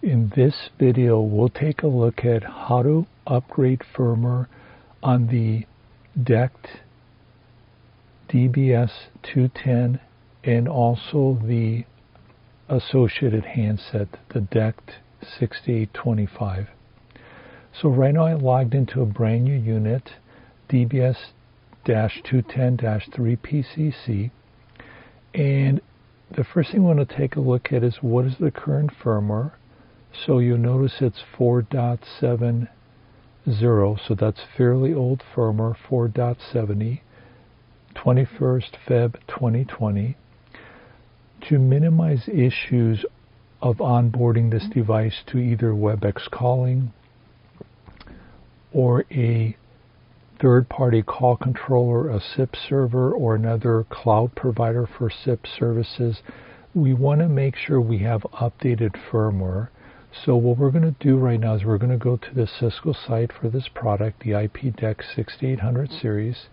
In this video, we'll take a look at how to upgrade firmware on the DECT DBS-210 and also the associated handset, the DECT 6825. So right now I logged into a brand new unit, DBS-210-3PCC, and the first thing we want to take a look at is what is the current firmware. So you'll notice it's 4.70, so that's fairly old firmware, 4.70, 21st Feb 2020. To minimize issues of onboarding this device to either Webex Calling or a third-party call controller, a SIP server, or another cloud provider for SIP services, we want to make sure we have updated firmware. So what we're going to do right now is we're going to go to the Cisco site for this product, the IP DECT 6800 series,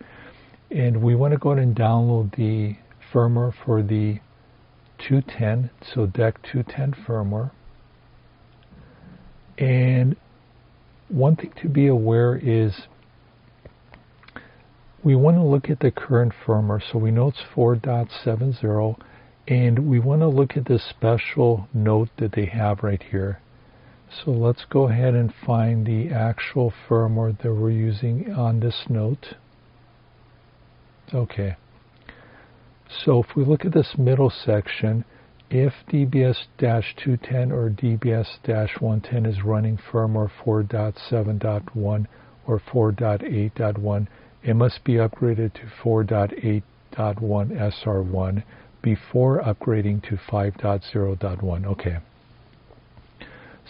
and we want to go ahead and download the firmware for the 210, so DECT 210 firmware. And one thing to be aware is we want to look at the current firmware. So we know it's 4.70, and we want to look at this special note that they have right here. So let's go ahead and find the actual firmware that we're using on this note. Okay. So if we look at this middle section, if DBS-210 or DBS-110 is running firmware 4.7.1 or 4.8.1, it must be upgraded to 4.8.1 SR1 before upgrading to 5.0.1. Okay.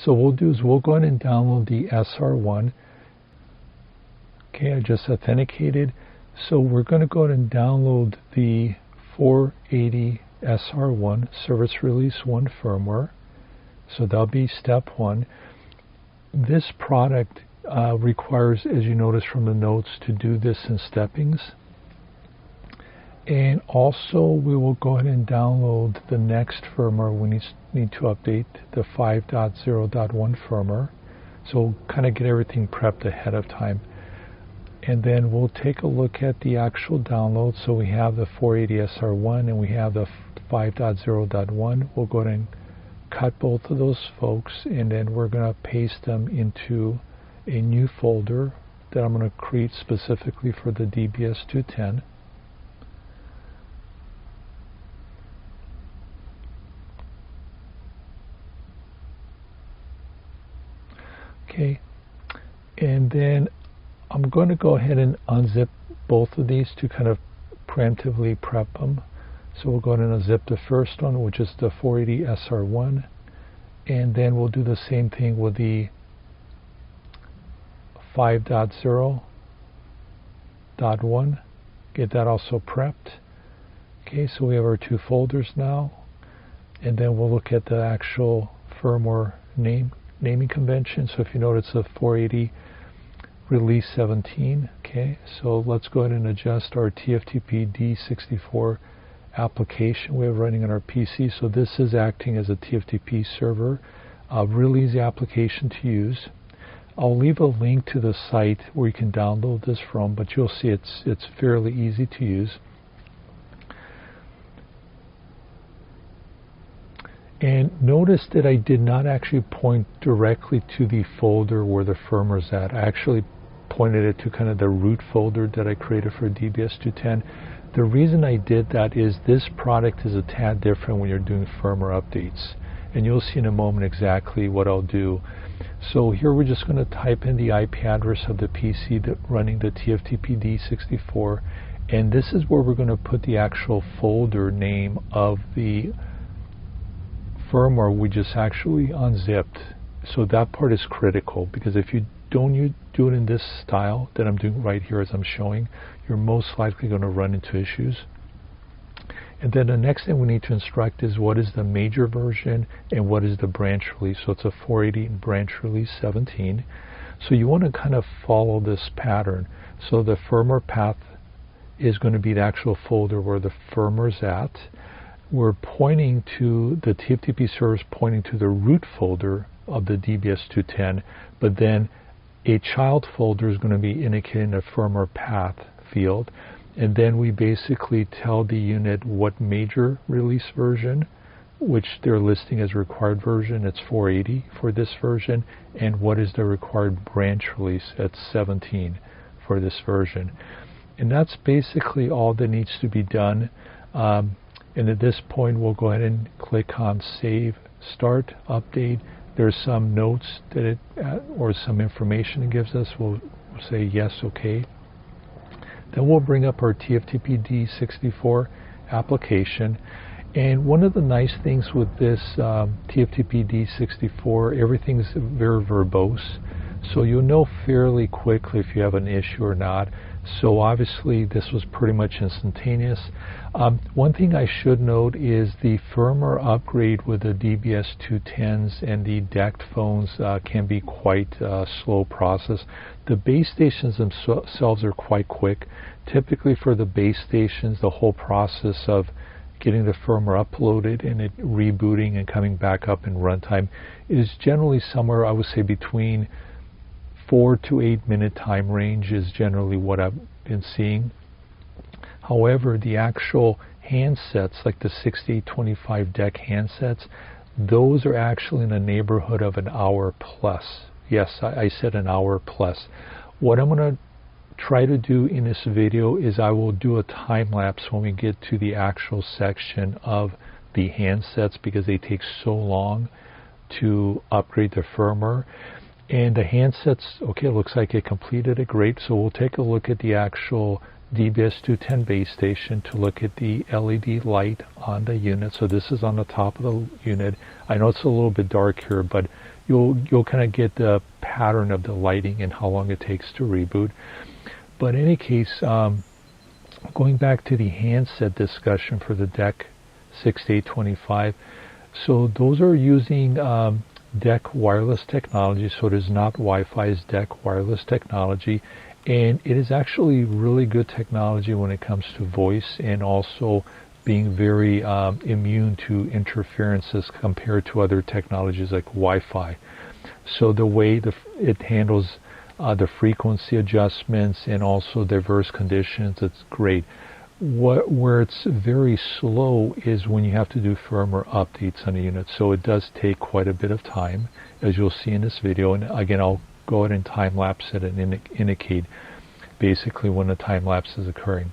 So what we'll do is we'll go ahead and download the SR1. Okay, I just authenticated. So we're going to go ahead and download the 480 SR1 Service Release 1 firmware. So that'll be step one. This product requires, as you notice from the notes, to do this in steppings. And also we will go ahead and download the next firmware we need to update, the 5.0.1 firmware. So we'll kind of get everything prepped ahead of time. And then we'll take a look at the actual download. So we have the 480 SR1 and we have the 5.0.1. We'll go ahead and cut both of those folks, and then we're going to paste them into a new folder that I'm going to create specifically for the DBS-210. Okay, and then I'm going to go ahead and unzip both of these to kind of preemptively prep them. So we'll go ahead and unzip the first one, which is the 480 SR1, and then we'll do the same thing with the 5.0.1. Get that also prepped. Okay, so we have our two folders now, and then we'll look at the actual firmware naming convention. So if you notice the 480 release 17. Okay, so let's go ahead and adjust our TFTP D64 application we have running on our PC. So this is acting as a TFTP server, really easy application to use. I'll leave a link to the site where you can download this from, but you'll see it's fairly easy to use. And notice that I did not actually point directly to the folder where the firmware's at. I actually pointed it to kind of the root folder that I created for DBS-210. The reason I did that is this product is a tad different when you're doing firmware updates. And you'll see in a moment exactly what I'll do. So here we're just going to type in the IP address of the PC running the TFTP D64. And this is where we're going to put the actual folder name of the firmware we just actually unzipped. So that part is critical, because if you don't do it in this style that I'm doing right here as I'm showing, you're most likely going to run into issues. And then the next thing we need to instruct is what is the major version and what is the branch release. So it's a 480 branch release 17. So you want to kind of follow this pattern. So the firmware path is going to be the actual folder where the firmware's at. We're pointing to the TFTP server is pointing to the root folder of the DBS-210, but then a child folder is going to be indicating a firmware path field, and then we basically tell the unit what major release version, which they're listing as required version, it's 480 for this version, and what is the required branch release at 17 for this version. And that's basically all that needs to be done. And at this point, we'll go ahead and click on Save, Start, Update. There's some notes that it, or some information it gives us. We'll say yes, okay. Then we'll bring up our TFTP D64 application. And one of the nice things with this TFTP D64, everything's very verbose. So you'll know fairly quickly if you have an issue or not. So obviously this was pretty much instantaneous. One thing I should note is the firmware upgrade with the DBS-210s and the DECT phones can be quite a slow process. The base stations themselves are quite quick. Typically for the base stations, the whole process of getting the firmware uploaded and it rebooting and coming back up in runtime is generally somewhere, I would say, between 4 to 8 minute time range is generally what I've been seeing. However, the actual handsets, like the 6825 DECT handsets, those are actually in the neighborhood of an hour plus. Yes, I said an hour plus. What I'm going to try to do in this video is I will do a time lapse when we get to the actual section of the handsets, because they take so long to upgrade the firmware. And the handsets, okay, it looks like it completed it, great. So we'll take a look at the actual DBS-210 base station to look at the LED light on the unit. So this is on the top of the unit. I know it's a little bit dark here, but you'll kind of get the pattern of the lighting and how long it takes to reboot. But in any case, going back to the handset discussion for the DECT 6825, so those are using DECT wireless technology, so it is not Wi-Fi, it's DECT wireless technology, and it is actually really good technology when it comes to voice and also being very immune to interferences compared to other technologies like Wi-Fi. So the way it handles the frequency adjustments and also diverse conditions, it's great. Where it's very slow is when you have to do firmware updates on a unit. So it does take quite a bit of time, as you'll see in this video. And again, I'll go ahead and time lapse it and indicate basically when the time lapse is occurring.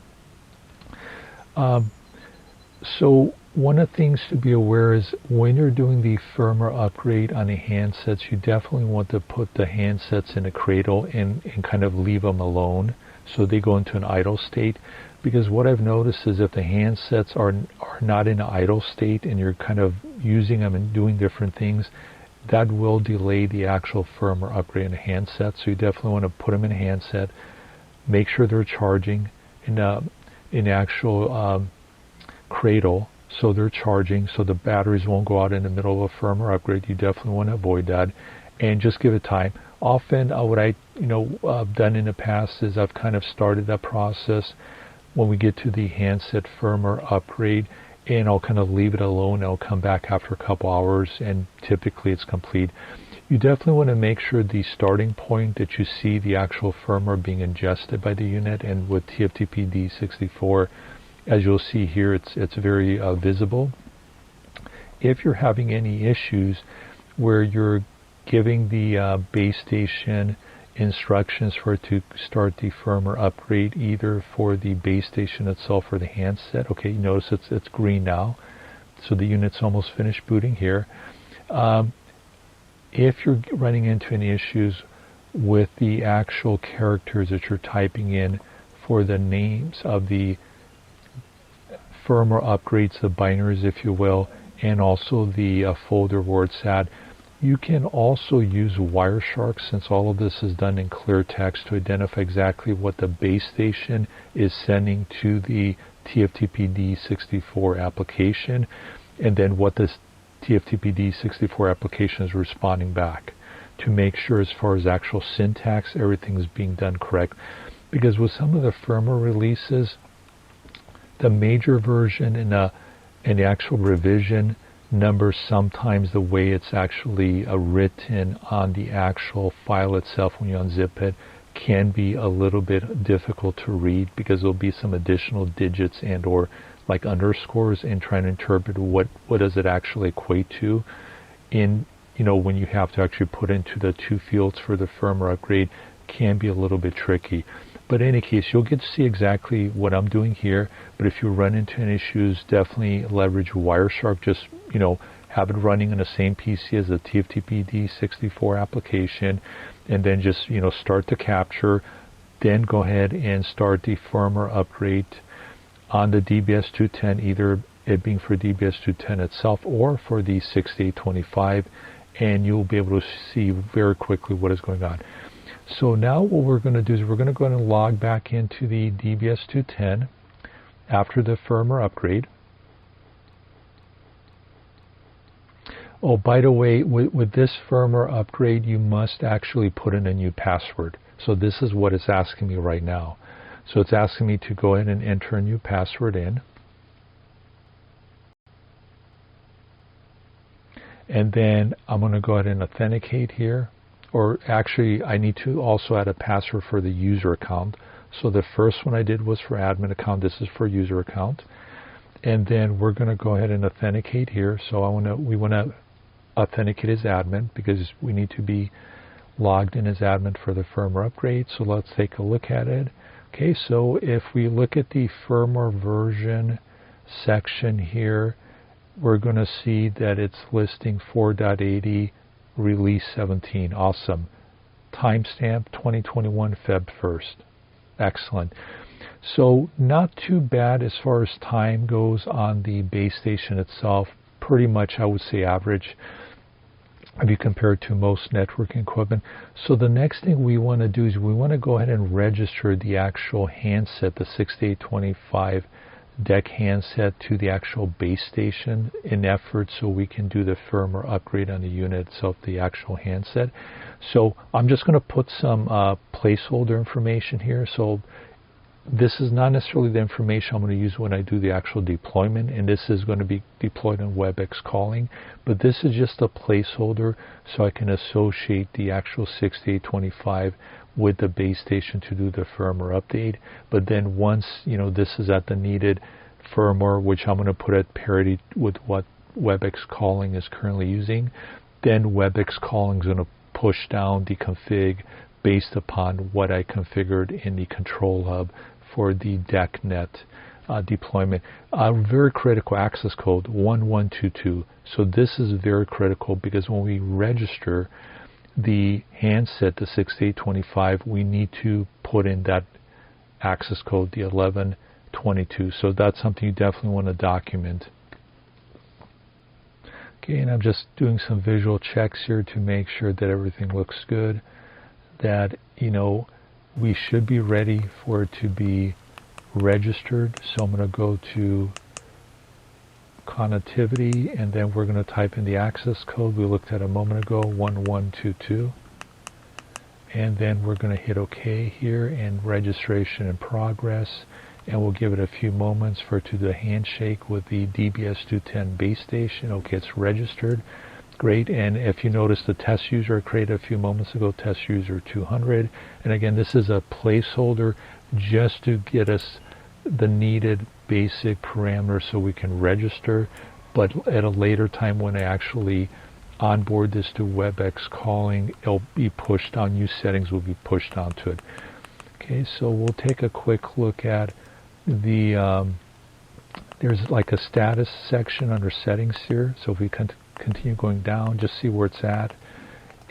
So one of the things to be aware is when you're doing the firmware upgrade on the handsets, you definitely want to put the handsets in a cradle and kind of leave them alone so they go into an idle state. Because what I've noticed is if the handsets are not in an idle state and you're kind of using them and doing different things, that will delay the actual firmware upgrade in the handset. So you definitely want to put them in a handset, make sure they're charging in the actual cradle, so they're charging, so the batteries won't go out in the middle of a firmware upgrade. You definitely want to avoid that, and just give it time. Often, what I've done in the past is I've kind of started that process when we get to the handset firmware upgrade, and I'll kind of leave it alone. I'll come back after a couple hours, and typically it's complete. You definitely want to make sure the starting point that you see the actual firmware being ingested by the unit, and with TFTP D64, as you'll see here, it's very visible. If you're having any issues where you're giving the base station instructions for it to start the firmware upgrade, either for the base station itself or the handset, okay, you notice it's green now, so the unit's almost finished booting here. If you're running into any issues with the actual characters that you're typing in for the names of the firmware upgrades, the binaries if you will, and also the folder where it's at, you can also use Wireshark, since all of this is done in clear text, to identify exactly what the base station is sending to the TFTP D64 application, and then what this TFTP D64 application is responding back, to make sure as far as actual syntax, everything is being done correct. Because with some of the firmware releases, the major version and the actual revision, numbers, sometimes the way it's actually written on the actual file itself when you unzip it can be a little bit difficult to read, because there'll be some additional digits and or like underscores, and trying to interpret what does it actually equate to in, you know, when you have to actually put into the two fields for the firmware upgrade, can be a little bit tricky. But in any case, you'll get to see exactly what I'm doing here. But if you run into any issues, definitely leverage Wireshark. Just, you know, have it running on the same PC as the TFTP D64 application, and then just, you know, start the capture, then go ahead and start the firmware upgrade on the DBS-210, either it being for DBS-210 itself or for the 6825, and you'll be able to see very quickly what is going on. So now what we're going to do is we're going to go ahead and log back into the DBS-210 after the firmware upgrade. Oh, by the way, with this firmware upgrade, you must actually put in a new password. So this is what it's asking me right now. So it's asking me to go ahead and enter a new password in. And then I'm going to go ahead and authenticate here. Or actually, I need to also add a password for the user account. So the first one I did was for admin account. This is for user account. And then we're going to go ahead and authenticate here. So we want to authenticate as admin, because we need to be logged in as admin for the firmware upgrade. So let's take a look at it. Okay, so if we look at the firmware version section here, we're going to see that it's listing 4.80 release 17. Awesome. Timestamp 2021 Feb 1st. Excellent. So not too bad as far as time goes on the base station itself. Pretty much, I would say, average if you compare it to most networking equipment. So the next thing we want to do is we want to go ahead and register the actual handset, the 6825 DECT handset, to the actual base station in effort so we can do the firmware upgrade on the unit itself, the actual handset. So I'm just going to put some placeholder information here. So this is not necessarily the information I'm going to use when I do the actual deployment, and this is going to be deployed on Webex Calling, but this is just a placeholder so I can associate the actual 6825 with the base station to do the firmware update. But then once, you know, this is at the needed firmware, which I'm going to put at parity with what Webex Calling is currently using, then Webex Calling is going to push down the config based upon what I configured in the control hub for the DECT deployment. Very critical access code 1122. So this is very critical, because when we register the handset, the 6825, we need to put in that access code, the 1122. So that's something you definitely want to document. Okay, and I'm just doing some visual checks here to make sure that everything looks good, that, you know, we should be ready for it to be registered. So I'm going to go to connectivity, and then we're going to type in the access code we looked at a moment ago, 1122, and then we're going to hit OK here, and registration in progress, and we'll give it a few moments for it to do a handshake with the DBS-210 base station. Okay, it's registered. Great. And if you notice, the test user I created a few moments ago, test user 200, and again, this is a placeholder just to get us the needed basic parameters so we can register. But at a later time, when I actually onboard this to Webex Calling, it'll be pushed on, new settings will be pushed onto it. Okay, so we'll take a quick look at the there's like a status section under settings here. So if we continue going down, just see where it's at,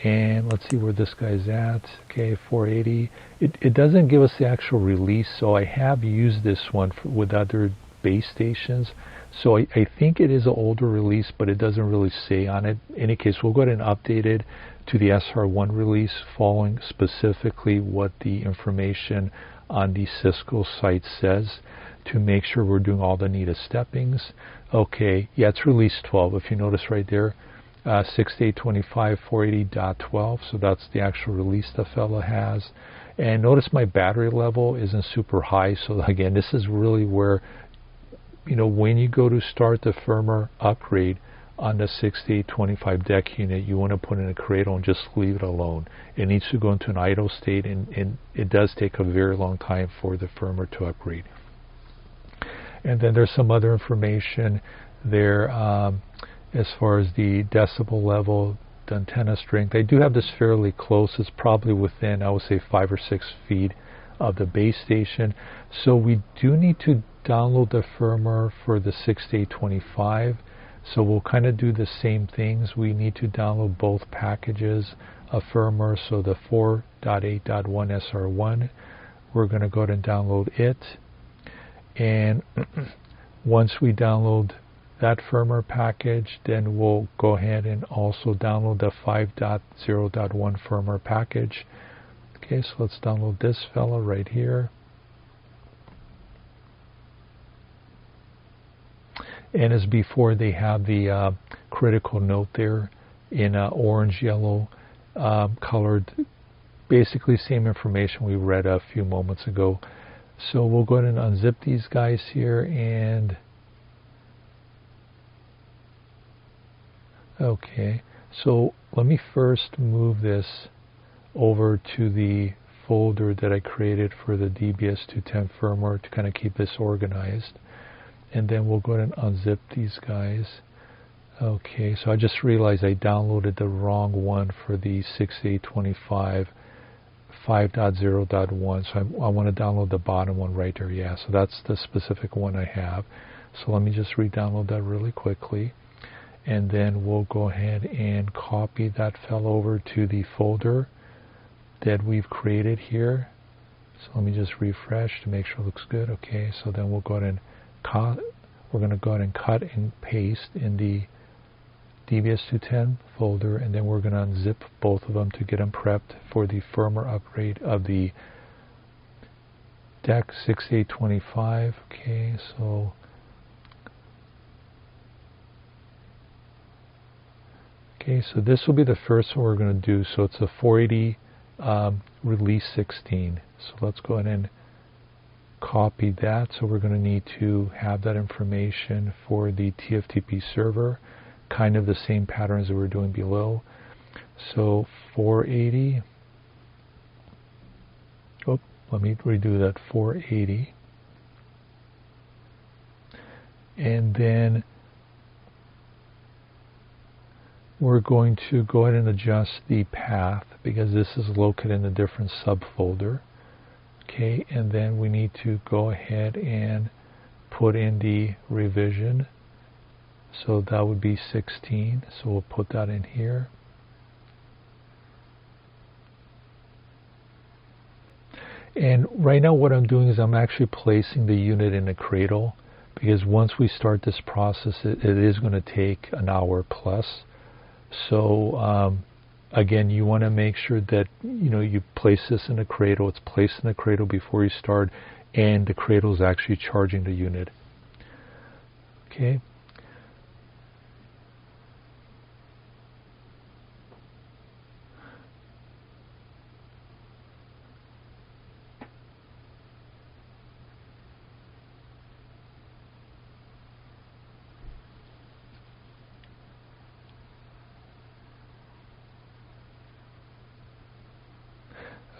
and let's see where this guy's at. Okay, 480. It doesn't give us the actual release, so I have used this one with other base stations, so I think it is an older release, but it doesn't really say on it. In any case, we'll go ahead and update it to the SR1 release, following specifically what the information on the Cisco site says, to make sure we're doing all the needed steppings. Okay, yeah, it's release 12. If you notice right there, 6825 480.12, so that's the actual release the fella has. And notice my battery level isn't super high, so again, this is really where, you know, when you go to start the firmware upgrade on the 6825 DECT unit, you want to put in a cradle and just leave it alone. It needs to go into an idle state, and it does take a very long time for the firmware to upgrade. And then there's some other information there as far as the decibel level, the antenna strength. I do have this fairly close. It's probably within, I would say, 5 or 6 feet of the base station. So we do need to download the firmware for the 6825. So we'll kind of do the same things. We need to download both packages of firmware. So the 4.8.1 SR1, we're going to go ahead and download it. And once we download that firmware package, then we'll go ahead and also download the 5.0.1 firmware package. Okay, so let's download this fellow right here. And as before, they have the critical note there in orange, yellow, colored. Basically same information we read a few moments ago. So we'll go ahead and unzip these guys here, and okay, so let me first move this over to the folder that I created for the DBS-210 firmware to kind of keep this organized. And then we'll go ahead and unzip these guys. Okay, so I just realized I downloaded the wrong one for the 6825 5.0.1, so I want to download the bottom one right there. Yeah, so that's the specific one I have. So let me just re-download that really quickly, and then we'll go ahead and copy that file over to the folder that we've created here. So let me just refresh to make sure it looks good. Okay, so then we'll go ahead and we're going to go ahead and cut and paste in the DBS-210 folder, and then we're going to unzip both of them to get them prepped for the firmware upgrade of the DECT 6825. Okay, so this will be the first one we're going to do. So it's a 480 release 16. So let's go ahead and copy that. So we're going to need to have that information for the TFTP server, kind of the same patterns that we're doing below. So 480, let me redo that, 480, and then we're going to go ahead and adjust the path because this is located in a different subfolder. Okay, and then we need to go ahead and put in the revision. So that would be 16. So we'll put that in here. And right now what I'm doing is I'm actually placing the unit in a cradle, because once we start this process, it is going to take an hour plus. So again, you want to make sure that you place this in a cradle. It's placed in a cradle before you start, and the cradle is actually charging the unit. Okay.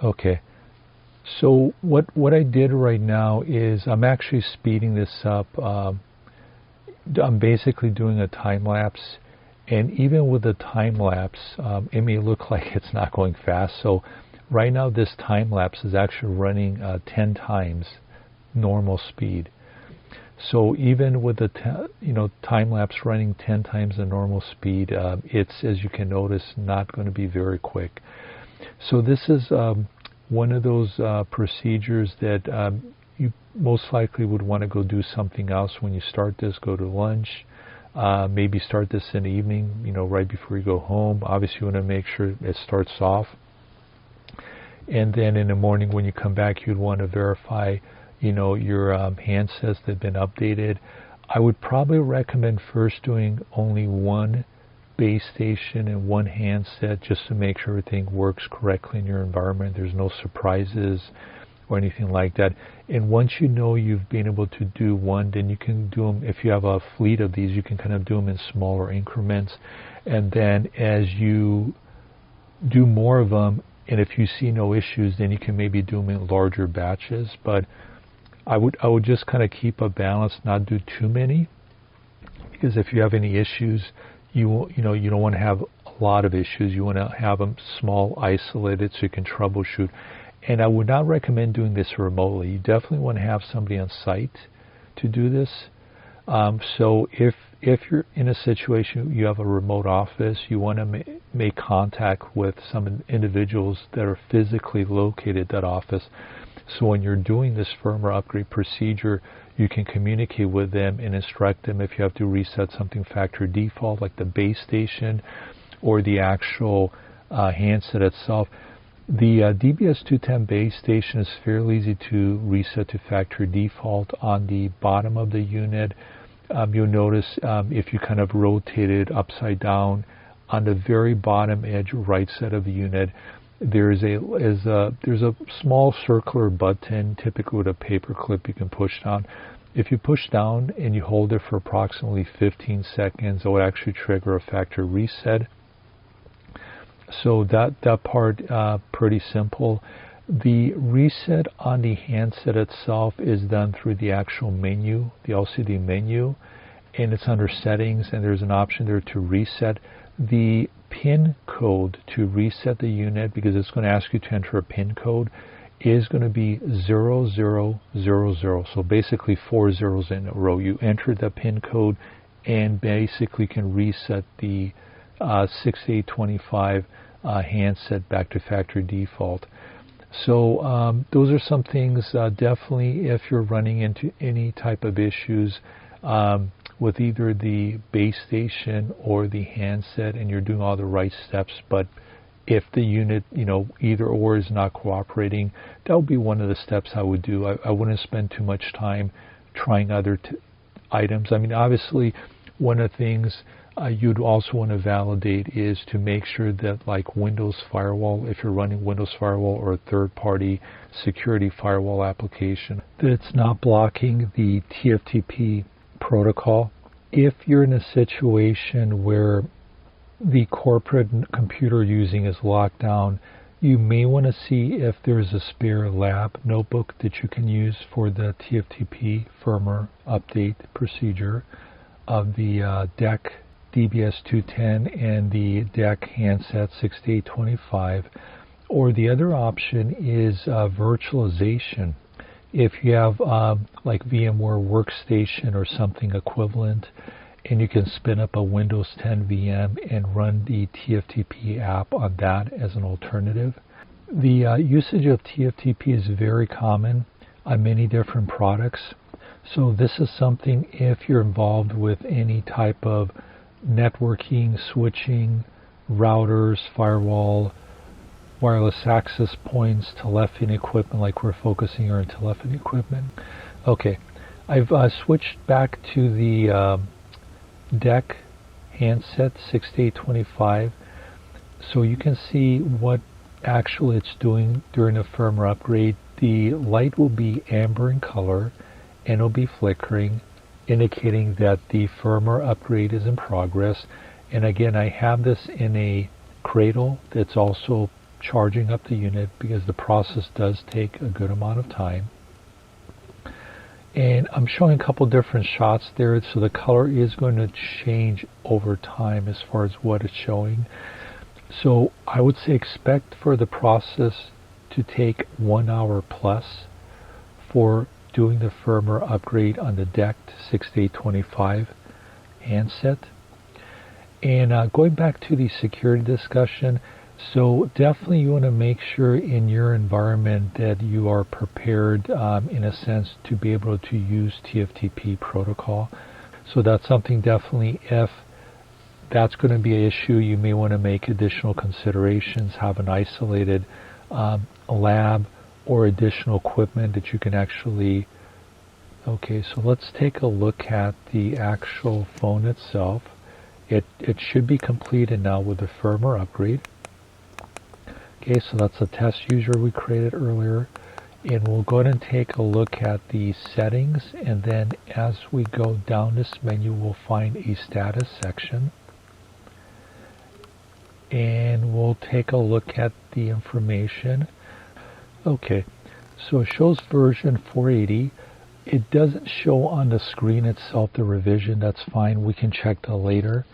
Okay, so what I did right now is I'm actually speeding this up. I'm basically doing a time lapse, and even with the time lapse, it may look like it's not going fast. So right now this time lapse is actually running 10 times normal speed. So even with the time lapse running 10 times the normal speed, it's, as you can notice, not going to be very quick. So this is one of those procedures that you most likely would want to go do something else when you start this. Go to lunch, maybe start this in the evening, right before you go home. Obviously you want to make sure it starts off. And then in the morning when you come back, you'd want to verify your handsets that have been updated. I would probably recommend first doing only one base station and one handset, just to make sure everything works correctly in your environment. There's no surprises or anything like that. And once you know you've been able to do one, then you can do them. If you have a fleet of these, you can kind of do them in smaller increments. And then as you do more of them, and if you see no issues, then you can maybe do them in larger batches. But I would just kind of keep a balance, not do too many, because if you have any issues, you don't want to have a lot of issues. You want to have them small, isolated, so you can troubleshoot. And I would not recommend doing this remotely. You definitely want to have somebody on site to do this. So if you're in a situation, you have a remote office, you want to make contact with some individuals that are physically located at that office. So when you're doing this firmware upgrade procedure, you can communicate with them and instruct them if you have to reset something factory default, like the base station or the actual handset itself. The DBS-210 base station is fairly easy to reset to factory default. On the bottom of the unit, you'll notice if you kind of rotate it upside down, on the very bottom edge right side of the unit, there's a small circular button, typically with a paper clip you can push down. If you push down and you hold it for approximately 15 seconds, it will actually trigger a factory reset. So that part, pretty simple. The reset on the handset itself is done through the actual menu, the LCD menu, and it's under settings, and there's an option there to reset. The pin code to reset the unit, because it's going to ask you to enter a pin code, is going to be 0000. So basically 4 zeros in a row. You enter the pin code and basically can reset the 6825 handset back to factory default. So those are some things, definitely if you're running into any type of issues with either the base station or the handset, and you're doing all the right steps, but if the unit, either or is not cooperating, that would be one of the steps I would do. I wouldn't spend too much time trying other items. I mean, obviously, one of the things you'd also want to validate is to make sure that, like Windows Firewall, if you're running Windows Firewall or a third-party security firewall application, that it's not blocking the TFTP protocol. If you're in a situation where the corporate computer using is locked down, you may want to see if there's a spare lab notebook that you can use for the TFTP firmware update procedure of the DECT DBS-210 and the DECT handset 6825. Or the other option is virtualization. If you have like VMware Workstation or something equivalent, and you can spin up a Windows 10 VM and run the TFTP app on that as an alternative. The usage of TFTP is very common on many different products. So this is something, if you're involved with any type of networking, switching, routers, firewall, wireless access points, telephony equipment, like we're focusing on telephony equipment. Okay, I've switched back to the DECT handset 6825, so you can see what actually it's doing during a firmware upgrade. The light will be amber in color and it'll be flickering, indicating that the firmware upgrade is in progress. And again, I have this in a cradle that's also charging up the unit, because the process does take a good amount of time. And I'm showing a couple different shots there, so the color is going to change over time as far as what it's showing. So I would say expect for the process to take 1 hour plus for doing the firmware upgrade on the DECT 6825 handset. And going back to the security discussion, so definitely you want to make sure in your environment that you are prepared in a sense to be able to use TFTP protocol. So that's something definitely, if that's going to be an issue, you may want to make additional considerations, have an isolated lab or additional equipment that you can actually. Okay, so let's take a look at the actual phone itself. It should be completed now with the firmware upgrade. Okay, so that's a test user we created earlier. And we'll go ahead and take a look at the settings, and then as we go down this menu we'll find a status section, and we'll take a look at the information. Okay, so it shows version 480. It doesn't show on the screen itself the revision. That's fine, we can check that later.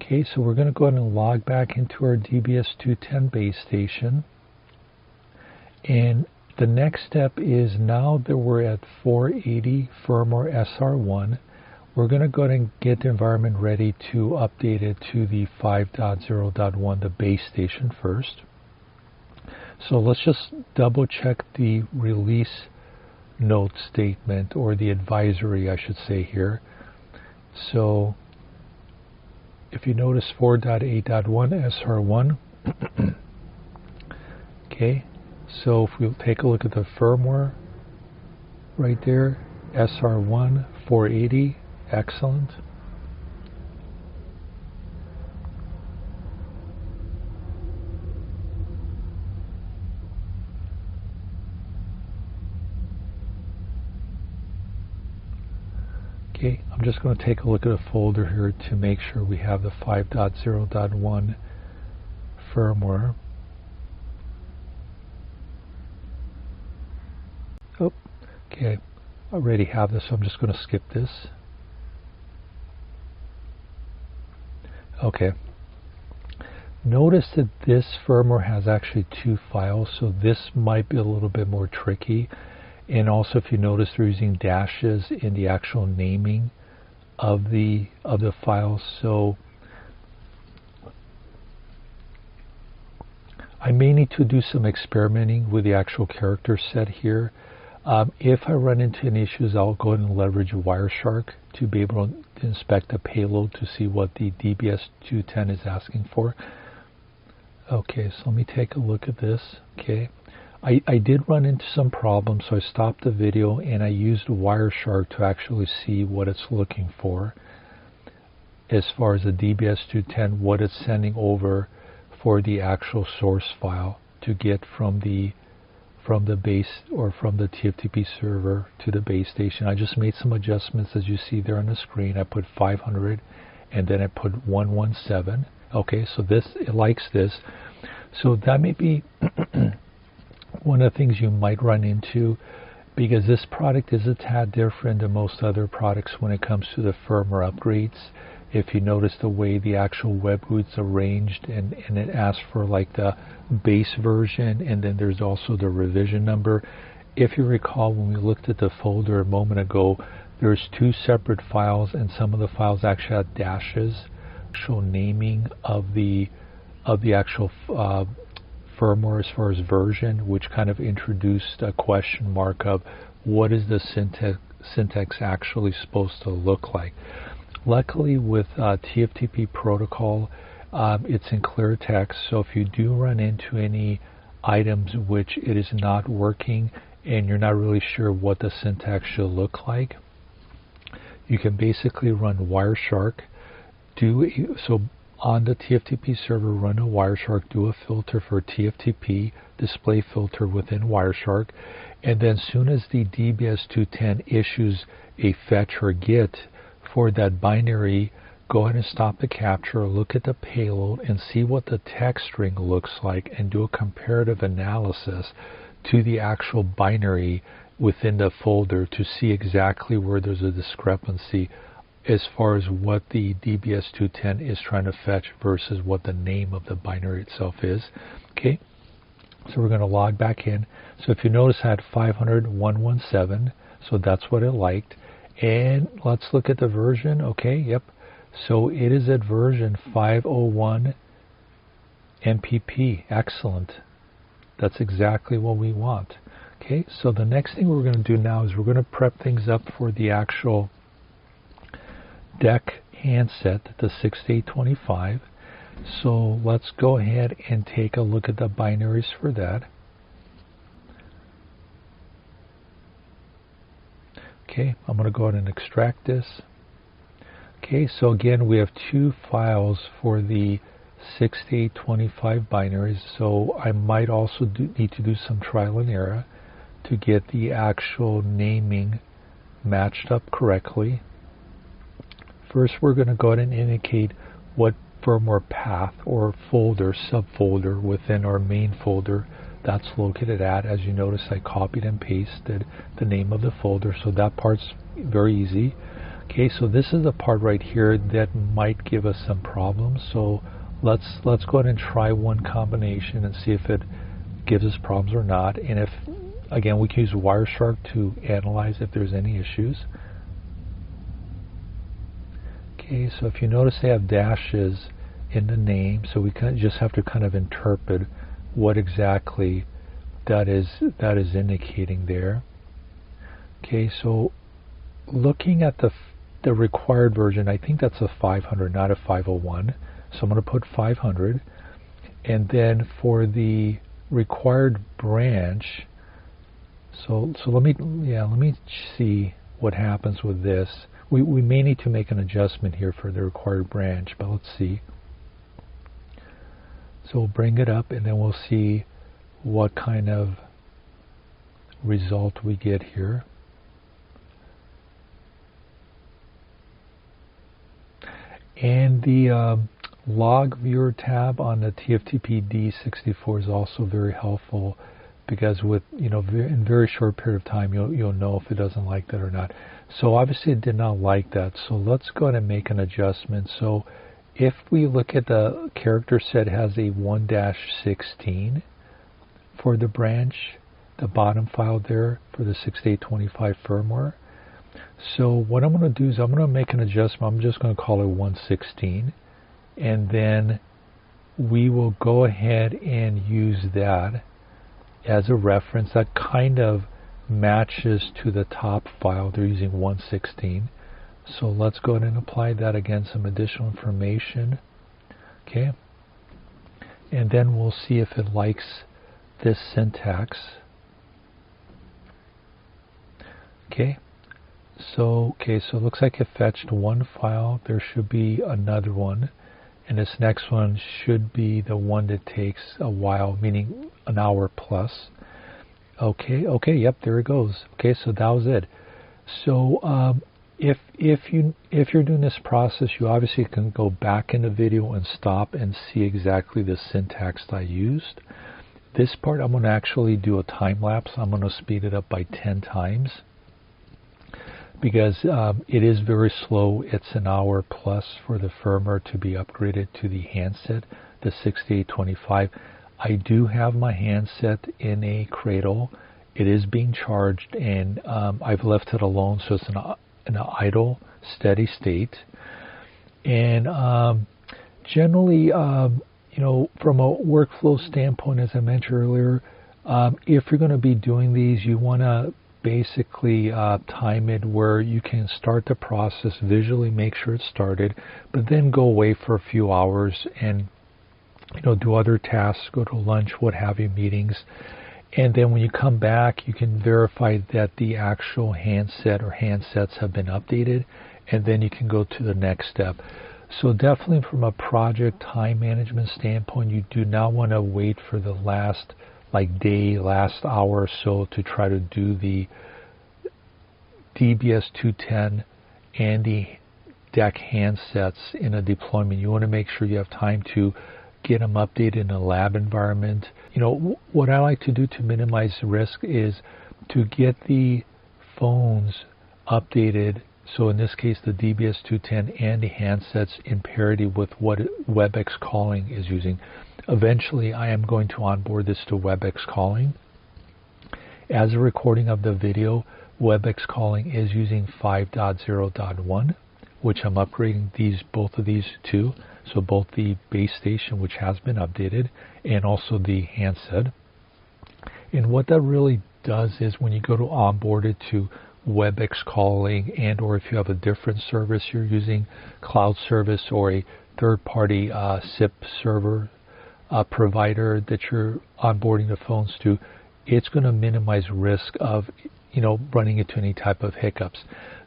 Okay, so we're going to go ahead and log back into our DBS-210 base station. And the next step is, now that we're at 480 firmware SR1, we're going to go ahead and get the environment ready to update it to the 5.0.1, the base station first. So let's just double check the release note statement, or the advisory I should say here. So if you notice 4.8.1 SR1, okay, so if we'll take a look at the firmware right there, SR1 480, excellent. Okay, I'm just going to take a look at a folder here to make sure we have the 5.0.1 firmware. Oh, okay, I already have this, so I'm just going to skip this. Okay, notice that this firmware has actually two files, so this might be a little bit more tricky. And also, if you notice, they're using dashes in the actual naming of the files. So I may need to do some experimenting with the actual character set here. If I run into any issues, I'll go ahead and leverage Wireshark to be able to inspect the payload to see what the DBS-210 is asking for. Okay, so let me take a look at this. Okay. I did run into some problems, so I stopped the video and I used Wireshark to actually see what it's looking for as far as the DBS-210, what it's sending over for the actual source file to get from the base, or from the TFTP server to the base station. I just made some adjustments, as you see there on the screen. I put 500 and then I put 117. Okay, so this, it likes this. So that may be one of the things you might run into, because this product is a tad different than most other products when it comes to the firmware upgrades. If you notice the way the actual web root's arranged, and it asks for like the base version, and then there's also the revision number. If you recall, when we looked at the folder a moment ago, there's two separate files, and some of the files actually had dashes, actual naming of the actual firmware as far as version, which kind of introduced a question mark of what is the syntax actually supposed to look like. Luckily, with TFTP protocol, it's in clear text, so if you do run into any items which it is not working and you're not really sure what the syntax should look like, you can basically run Wireshark. So on the TFTP server, run a Wireshark, do a filter for TFTP, display filter within Wireshark, and then as soon as the DBS-210 issues a fetch or get for that binary, go ahead and stop the capture, look at the payload, and see what the text string looks like, and do a comparative analysis to the actual binary within the folder to see exactly where there's a discrepancy as far as what the DBS-210 is trying to fetch versus what the name of the binary itself is. Okay, so we're going to log back in. So if you notice, I had 500.117, so that's what it liked. And let's look at the version. Okay, yep. So it is at version 501 MPP. Excellent. That's exactly what we want. Okay, so the next thing we're going to do now is we're going to prep things up for the actual DECT handset, the 6825. So let's go ahead and take a look at the binaries for that. Okay, I'm going to go ahead and extract this. Okay, so again, we have two files for the 6825 binaries, so I might also need to do some trial and error to get the actual naming matched up correctly. First, we're going to go ahead and indicate what firmware path or folder, subfolder within our main folder that's located at. As you notice, I copied and pasted the name of the folder, so that part's very easy. Okay, so this is the part right here that might give us some problems. So let's go ahead and try one combination and see if it gives us problems or not. And if, again, we can use Wireshark to analyze if there's any issues. Okay, so if you notice they have dashes in the name, so we just have to kind of interpret what exactly that is indicating there. Okay, so looking at the required version, I think that's a 500, not a 501. So I'm going to put 500, and then for the required branch, so let me see what happens with this. We may need to make an adjustment here for the required branch, but let's see. So we'll bring it up, and then we'll see what kind of result we get here. And the log viewer tab on the TFTP D64 is also very helpful, because with, in very short period of time you'll know if it doesn't like that or not. So obviously it did not like that, so let's go ahead and make an adjustment. So if we look at the character set, has a 1-16 for the branch, the bottom file there for the 6825 firmware. So what I'm going to do is I'm going to make an adjustment. I'm just going to call it 116, and then we will go ahead and use that as a reference. That kind of matches to the top file. They're using 116. So let's go ahead and apply that again, some additional information. Okay, and then we'll see if it likes this syntax. Okay, so it looks like it fetched one file. There should be another one, and this next one should be the one that takes a while, meaning an hour plus. Okay, yep, there it goes. Okay, so that was it. So if you're doing this process, you obviously can go back in the video and stop and see exactly the syntax I used. This part I'm going to actually do a time lapse. I'm going to speed it up by 10 times. Because it is very slow. It's an hour plus for the firmware to be upgraded to the handset, the 6825. I do have my handset in a cradle. It is being charged, and I've left it alone, so it's in an idle, steady state. And generally, from a workflow standpoint, as I mentioned earlier, if you're going to be doing these, you want to basically time it where you can start the process visually, make sure it's started, but then go away for a few hours and do other tasks, go to lunch, what have you, meetings, and then when you come back, you can verify that the actual handset or handsets have been updated, and then you can go to the next step. So definitely from a project time management standpoint, you do not want to wait for the last last hour or so to try to do the DBS-210 and the DECT handsets in a deployment. You want to make sure you have time to get them updated in a lab environment. What I like to do to minimize the risk is to get the phones updated. So in this case, the DBS-210 and the handsets in parity with what Webex Calling is using. Eventually, I am going to onboard this to Webex Calling. As a recording of the video, Webex Calling is using 5.0.1, which I'm upgrading both of these to. So both the base station, which has been updated, and also the handset. And what that really does is when you go to onboard it to Webex Calling, and or if you have a different service you're using, cloud service or a third-party SIP server provider that you're onboarding the phones to, it's going to minimize risk of running into any type of hiccups.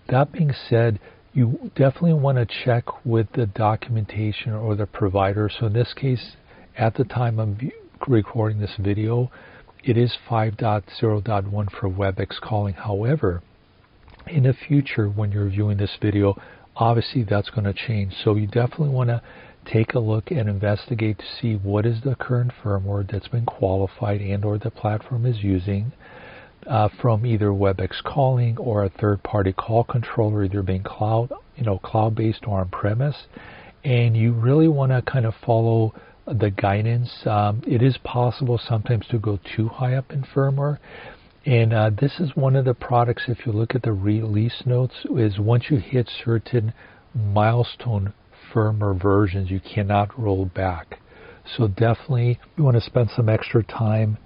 That being said, you definitely want to check with the documentation or the provider. So in this case, at the time I'm recording this video, it is 5.0.1 for Webex calling. However, in the future, when you're viewing this video, obviously that's going to change. So you definitely want to take a look and investigate to see what is the current firmware that's been qualified and or the platform is using from either Webex Calling or a third-party call controller, either being cloud-based or on-premise. And you really want to kind of follow the guidance. It is possible sometimes to go too high up in firmware. And this is one of the products, if you look at the release notes, is once you hit certain milestone firmware versions, you cannot roll back. So definitely you want to spend some extra time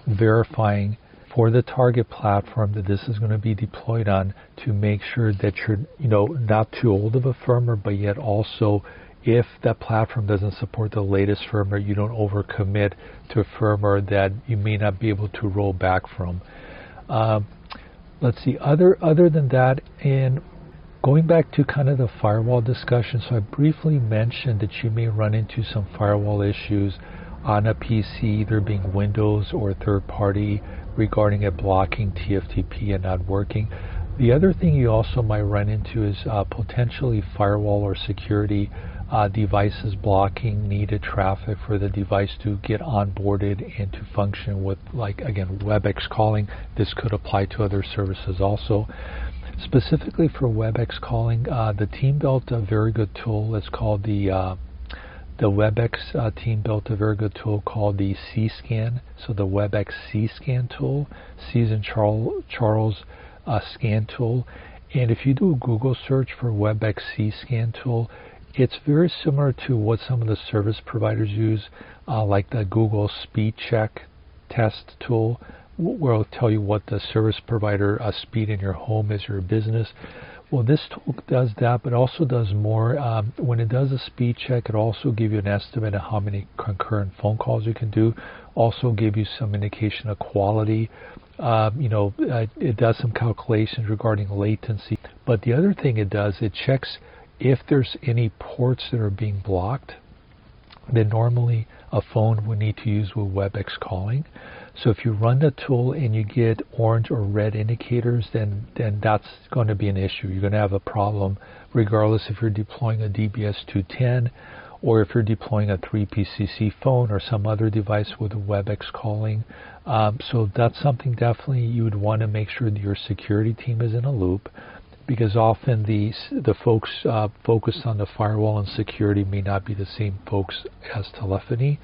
verifying for the target platform that this is going to be deployed on, to make sure that you're not too old of a firmware, but yet also if that platform doesn't support the latest firmware, you don't overcommit to a firmware that you may not be able to roll back from. Let's see, other than that, and going back to kind of the firewall discussion, so I briefly mentioned that you may run into some firewall issues on a PC, either being Windows or third party, regarding it blocking TFTP and not working. The other thing you also might run into is potentially firewall or security devices blocking needed traffic for the device to get onboarded and to function with, like, again, Webex calling. This could apply to other services also. Specifically for Webex calling, the team built a very good tool. It's called the Webex team built a very good tool called the CScan. So the Webex CScan tool, C as in Charles scan tool. And if you do a Google search for Webex CScan tool, it's very similar to what some of the service providers use, like the Google Speed Check test tool, where it'll tell you what the service provider speed in your home is, your business. Well, this tool does that, but also does more. When it does a speed check, it also gives you an estimate of how many concurrent phone calls you can do. Also give you some indication of quality. It does some calculations regarding latency. But the other thing it does, it checks if there's any ports that are being blocked that normally a phone would need to use with Webex calling. So if you run the tool and you get orange or red indicators, then that's going to be an issue. You're going to have a problem regardless if you're deploying a DBS-210 or if you're deploying a 3PCC phone or some other device with a Webex calling. So that's something definitely you would want to make sure that your security team is in a loop, because often the folks focused on the firewall and security may not be the same folks as telephony.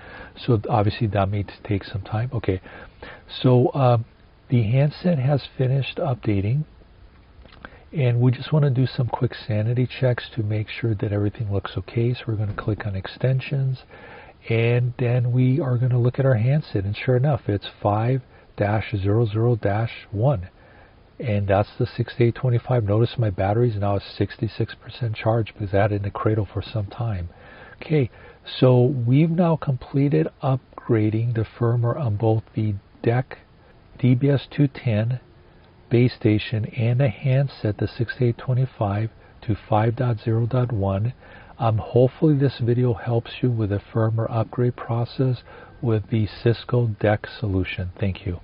So obviously that may take some time. Okay, so the handset has finished updating, and we just want to do some quick sanity checks to make sure that everything looks okay. So we're going to click on extensions, and then we are going to look at our handset, and sure enough, it's 5-00-1. And that's the 6825. Notice my battery is now 66% charged because I had it in the cradle for some time. Okay, so we've now completed upgrading the firmware on both the DECT DBS-210 base station and the handset, the 6825, to 5.0.1. Hopefully this video helps you with the firmware upgrade process with the Cisco DECT solution. Thank you.